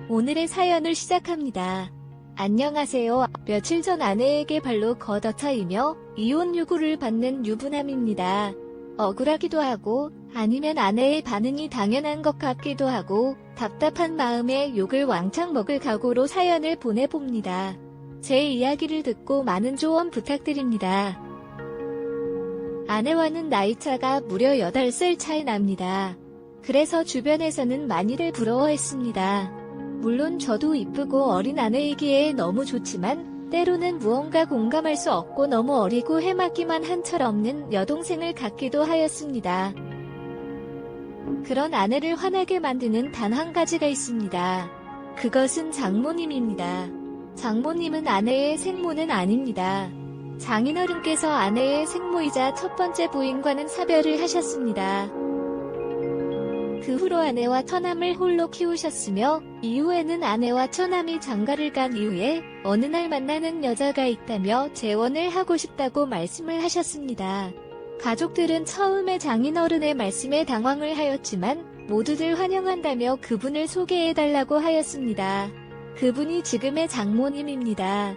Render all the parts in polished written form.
오늘의 사연을 시작합니다. 안녕하세요. 며칠 전 아내에게 발로 걷어차이며 이혼 요구를 받는 유부남입니다. 억울하기도 하고 아니면 아내의 반응이 당연한 것 같기도 하고 답답한 마음에 욕을 왕창 먹을 각오로 사연을 보내봅니다. 제 이야기를 듣고 많은 조언 부탁드립니다. 아내와는 나이차가 무려 8살 차이 납니다. 그래서 주변에서는 많이들 부러워했습니다. 물론 저도 이쁘고 어린 아내이기에 너무 좋지만 때로는 무언가 공감할 수 없고 너무 어리고 해맑기만 한 철없는 여동생을 갖기도 하였습니다. 그런 아내를 화나게 만드는 단 한 가지가 있습니다. 그것은 장모님입니다. 장모님은 아내의 생모는 아닙니다. 장인어른께서 아내의 생모이자 첫 번째 부인과는 사별을 하셨습니다. 그 후로 아내와 처남을 홀로 키우셨으며 이후에는 아내와 처남이 장가를 간 이후에 어느 날 만나는 여자가 있다며 재혼을 하고 싶다고 말씀을 하셨습니다. 가족들은 처음에 장인어른의 말씀에 당황을 하였지만 모두들 환영한다며 그분을 소개해달라고 하였습니다. 그분이 지금의 장모님입니다.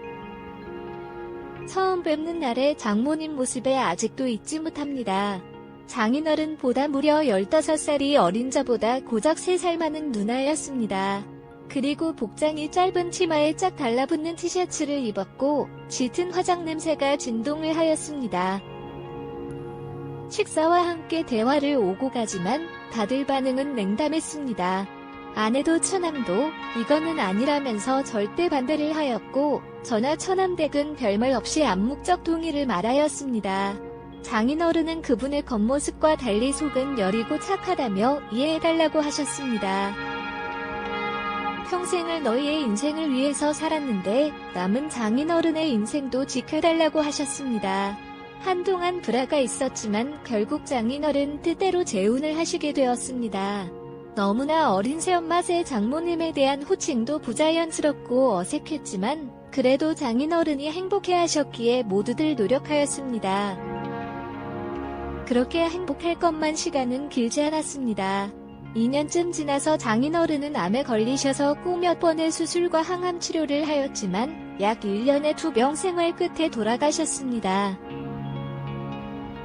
처음 뵙는 날의 장모님 모습에 아직도 잊지 못합니다. 장인어른보다 무려 15살이 어린 저보다 고작 3살 많은 누나였습니다. 그리고 복장이 짧은 치마에 쫙 달라붙는 티셔츠를 입었고 짙은 화장 냄새가 진동을 하였습니다. 식사와 함께 대화를 오고 가지만 다들 반응은 냉담했습니다. 아내도 처남도 이거는 아니라면서 절대 반대를 하였고 저나 처남 댁은 별말 없이 암묵적 동의를 말하였습니다. 장인어른은 그분의 겉모습과 달리 속은 여리고 착하다며 이해해달라고 하셨습니다. 평생을 너희의 인생을 위해서 살았는데 남은 장인어른의 인생도 지켜달라고 하셨습니다. 한동안 불화가 있었지만 결국 장인어른 뜻대로 재혼을 하시게 되었습니다. 너무나 어린 새엄마의 장모님에 대한 호칭도 부자연스럽고 어색했지만 그래도 장인어른이 행복해하셨기에 모두들 노력하였습니다. 그렇게 행복할 것만 시간은 길지 않았습니다. 2년쯤 지나서 장인어른은 암에 걸리셔서 꼭 몇 번의 수술과 항암 치료를 하였지만 약 1년의 투병 생활 끝에 돌아가셨습니다.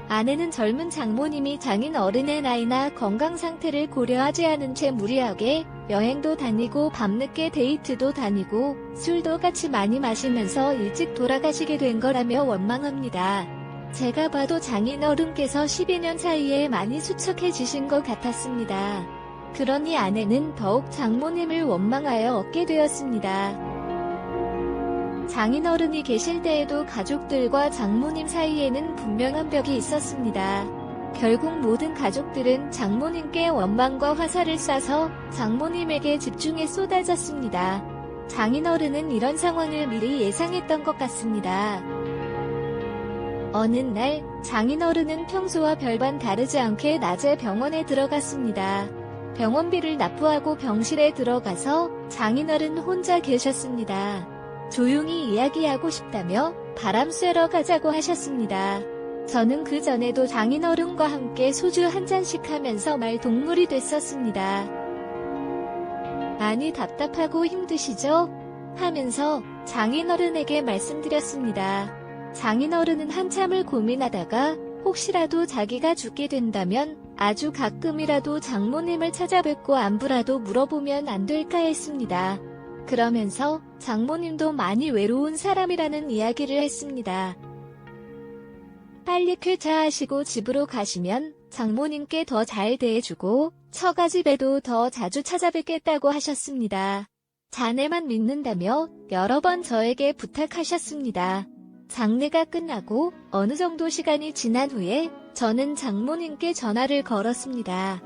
아내는 젊은 장모님이 장인어른의 나이나 건강 상태를 고려하지 않은 채 무리하게 여행도 다니고 밤늦게 데이트도 다니고 술도 같이 많이 마시면서 일찍 돌아가시게 된 거라며 원망합니다. 제가 봐도 장인어른께서 12년 사이에 많이 수척해지신 것 같았습니다. 그러니 아내는 더욱 장모님을 원망하여 얻게 되었습니다. 장인어른이 계실 때에도 가족들과 장모님 사이에는 분명한 벽이 있었습니다. 결국 모든 가족들은 장모님께 원망과 화살을 쏴서 장모님에게 집중해 쏟아졌습니다. 장인어른은 이런 상황을 미리 예상했던 것 같습니다. 어느 날 장인어른은 평소와 별반 다르지 않게 낮에 병원에 들어갔습니다. 병원비를 납부하고 병실에 들어가서 장인어른 혼자 계셨습니다. 조용히 이야기하고 싶다며 바람 쐬러 가자고 하셨습니다. 저는 그 전에도 장인어른과 함께 소주 한 잔씩 하면서 말동물이 됐었습니다. 많이 답답하고 힘드시죠? 하면서 장인어른에게 말씀드렸습니다. 장인어른은 한참을 고민하다가 혹시라도 자기가 죽게 된다면 아주 가끔이라도 장모님을 찾아뵙고 안부라도 물어보면 안 될까 했습니다. 그러면서 장모님도 많이 외로운 사람이라는 이야기를 했습니다. 빨리 쾌차하시고 집으로 가시면 장모님께 더 잘 대해주고 처가집에도 더 자주 찾아뵙겠다고 하셨습니다. 자네만 믿는다며 여러 번 저에게 부탁하셨습니다. 장례가 끝나고 어느 정도 시간이 지난 후에 저는 장모님께 전화를 걸었습니다.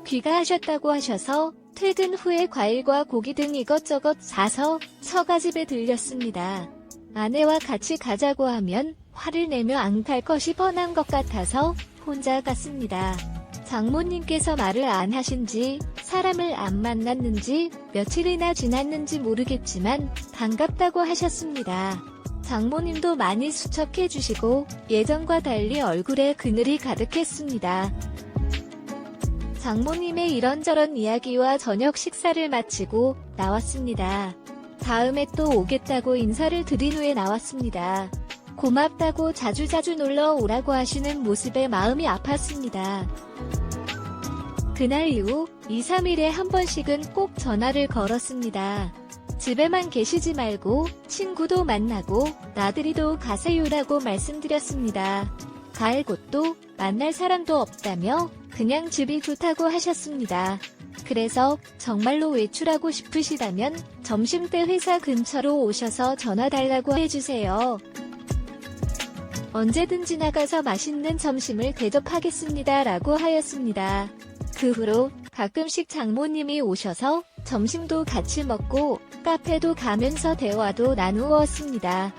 귀가하셨다고 하셔서 퇴근 후에 과일과 고기 등 이것저것 사서 처가집에 들렸습니다. 아내와 같이 가자고 하면 화를 내며 안 갈 것이 뻔한 것 같아서 혼자 갔습니다. 장모님께서 말을 안 하신지 사람을 안 만났는지 며칠이나 지났는지 모르겠지만 반갑다고 하셨습니다. 장모님도 많이 수척해 주시고 예전과 달리 얼굴에 그늘이 가득했습니다. 장모님의 이런저런 이야기와 저녁 식사를 마치고 나왔습니다. 다음에 또 오겠다고 인사를 드린 후에 나왔습니다. 고맙다고 자주자주 놀러 오라고 하시는 모습에 마음이 아팠습니다. 그날 이후 2, 3일에 한 번씩은 꼭 전화를 걸었습니다. 집에만 계시지 말고 친구도 만나고 나들이도 가세요라고 말씀드렸습니다. 가을 곳도 만날 사람도 없다며 그냥 집이 좋다고 하셨습니다. 그래서 정말로 외출하고 싶으시다면 점심때 회사 근처로 오셔서 전화 달라고 해주세요. 언제든지 나가서 맛있는 점심을 대접하겠습니다 라고 하였습니다. 그 후로 가끔씩 장모님이 오셔서 점심도 같이 먹고 카페도 가면서 대화도 나누었습니다.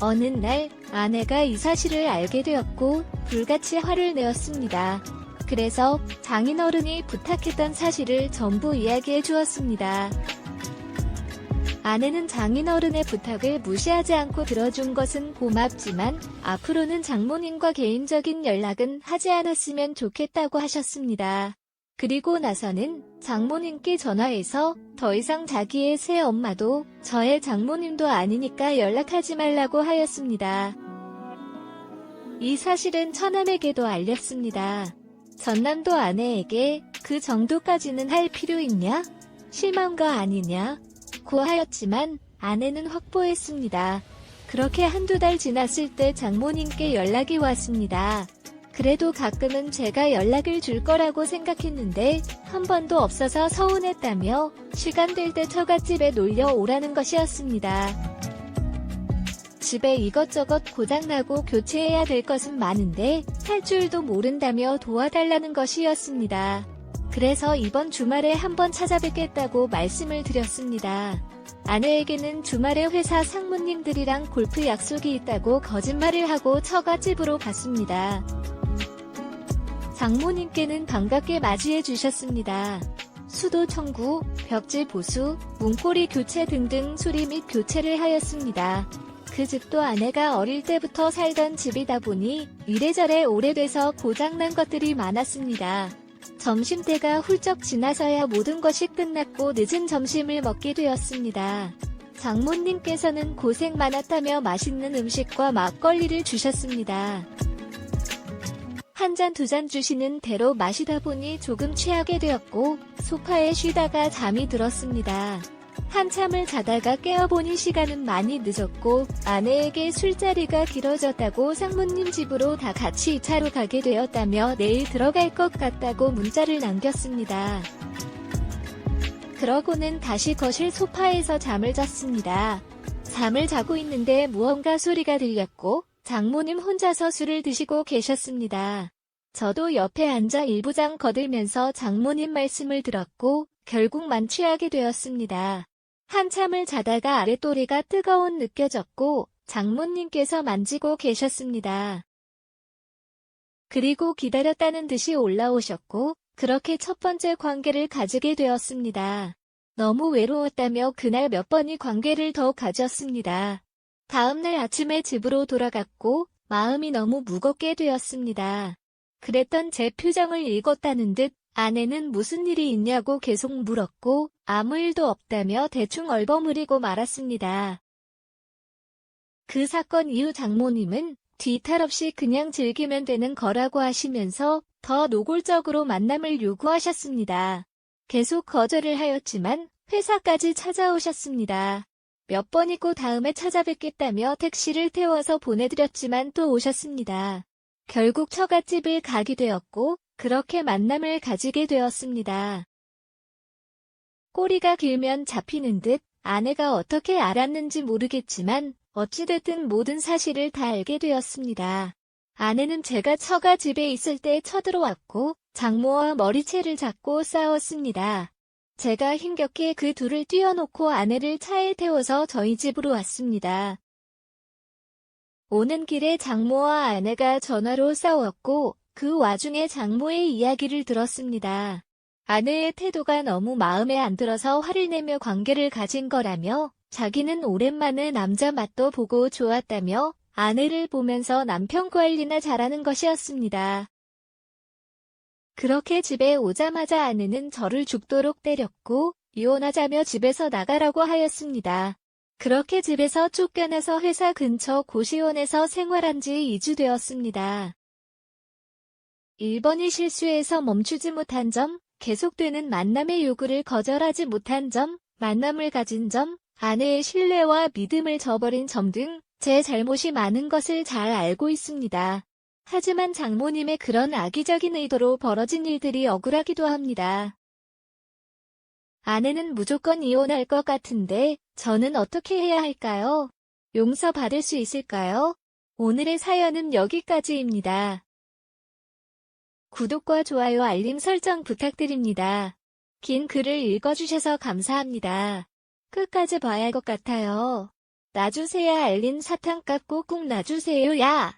어느 날 아내가 이 사실을 알게 되었고 불같이 화를 내었습니다. 그래서 장인어른이 부탁했던 사실을 전부 이야기해 주었습니다. 아내는 장인어른의 부탁을 무시하지 않고 들어준 것은 고맙지만 앞으로는 장모님과 개인적인 연락은 하지 않았으면 좋겠다고 하셨습니다. 그리고 나서는 장모님께 전화해서 더 이상 자기의 새엄마도 저의 장모님도 아니니까 연락하지 말라고 하였습니다. 이 사실은 처남에게도 알렸습니다. 전남도 아내에게 그 정도까지는 할 필요 있냐? 실망 거 아니냐? 고 하였지만 아내는 확보했습니다. 그렇게 한두 달 지났을 때 장모님께 연락이 왔습니다. 그래도 가끔은 제가 연락을 줄 거라고 생각했는데 한 번도 없어서 서운했다며 시간 될 때 처갓집에 놀려 오라는 것이었습니다. 집에 이것저것 고장나고 교체해야 될 것은 많은데 할 줄도 모른다며 도와달라는 것이었습니다. 그래서 이번 주말에 한번 찾아뵙겠다고 말씀을 드렸습니다. 아내에게는 주말에 회사 상무님들이랑 골프 약속이 있다고 거짓말을 하고 처갓집으로 갔습니다. 장모님께는 반갑게 맞이해 주셨습니다. 수도 청구, 벽지 보수, 문고리 교체 등등 수리 및 교체를 하였습니다. 그 집도 아내가 어릴 때부터 살던 집이다 보니 이래저래 오래돼서 고장난 것들이 많았습니다. 점심때가 훌쩍 지나서야 모든 것이 끝났고 늦은 점심을 먹게 되었습니다. 장모님께서는 고생 많았다며 맛있는 음식과 막걸리를 주셨습니다. 한 잔 두 잔 주시는 대로 마시다 보니 조금 취하게 되었고 소파에 쉬다가 잠이 들었습니다. 한참을 자다가 깨어보니 시간은 많이 늦었고 아내에게 술자리가 길어졌다고 상무님 집으로 다 같이 2차로 가게 되었다며 내일 들어갈 것 같다고 문자를 남겼습니다. 그러고는 다시 거실 소파에서 잠을 잤습니다. 잠을 자고 있는데 무언가 소리가 들렸고 장모님 혼자서 술을 드시고 계셨습니다. 저도 옆에 앉아 일부장 거들면서 장모님 말씀을 들었고 결국 만취하게 되었습니다. 한참을 자다가 아랫도리가 뜨거운 느껴졌고 장모님께서 만지고 계셨습니다. 그리고 기다렸다는 듯이 올라오셨고 그렇게 첫 번째 관계를 가지게 되었습니다. 너무 외로웠다며 그날 몇 번이 관계를 더 가졌습니다. 다음날 아침에 집으로 돌아갔고 마음이 너무 무겁게 되었습니다. 그랬던 제 표정을 읽었다는 듯 아내는 무슨 일이 있냐고 계속 물었고 아무 일도 없다며 대충 얼버무리고 말았습니다. 그 사건 이후 장모님은 뒤탈 없이 그냥 즐기면 되는 거라고 하시면서 더 노골적으로 만남을 요구하셨습니다. 계속 거절을 하였지만 회사까지 찾아오셨습니다. 몇 번이고 다음에 찾아뵙겠다며 택시를 태워서 보내드렸지만 또 오셨습니다. 결국 처갓집을 가게 되었고 그렇게 만남을 가지게 되었습니다. 꼬리가 길면 잡히는 듯 아내가 어떻게 알았는지 모르겠지만 어찌됐든 모든 사실을 다 알게 되었습니다. 아내는 제가 처가집에 있을 때 쳐들어왔고 장모와 머리채를 잡고 싸웠습니다. 제가 힘겹게 그 둘을 띄워놓고 아내를 차에 태워서 저희 집으로 왔습니다. 오는 길에 장모와 아내가 전화로 싸웠고 그 와중에 장모의 이야기를 들었습니다. 아내의 태도가 너무 마음에 안 들어서 화를 내며 관계를 가진 거라며 자기는 오랜만에 남자 맛도 보고 좋았다며 아내를 보면서 남편 관리나 잘하는 것이었습니다. 그렇게 집에 오자마자 아내는 저를 죽도록 때렸고 이혼하자며 집에서 나가라고 하였습니다. 그렇게 집에서 쫓겨나서 회사 근처 고시원에서 생활한 지 2주 되었습니다. 1번이 실수해서 멈추지 못한 점, 계속되는 만남의 요구를 거절하지 못한 점, 만남을 가진 점, 아내의 신뢰와 믿음을 저버린 점 등 제 잘못이 많은 것을 잘 알고 있습니다. 하지만 장모님의 그런 악의적인 의도로 벌어진 일들이 억울하기도 합니다. 아내는 무조건 이혼할 것 같은데 저는 어떻게 해야 할까요? 용서받을 수 있을까요? 오늘의 사연은 여기까지입니다. 구독과 좋아요 알림 설정 부탁드립니다. 긴 글을 읽어주셔서 감사합니다. 끝까지 봐야 할 것 같아요. 놔주세요 알림 사탕값 꾹꾹 놔주세요 야!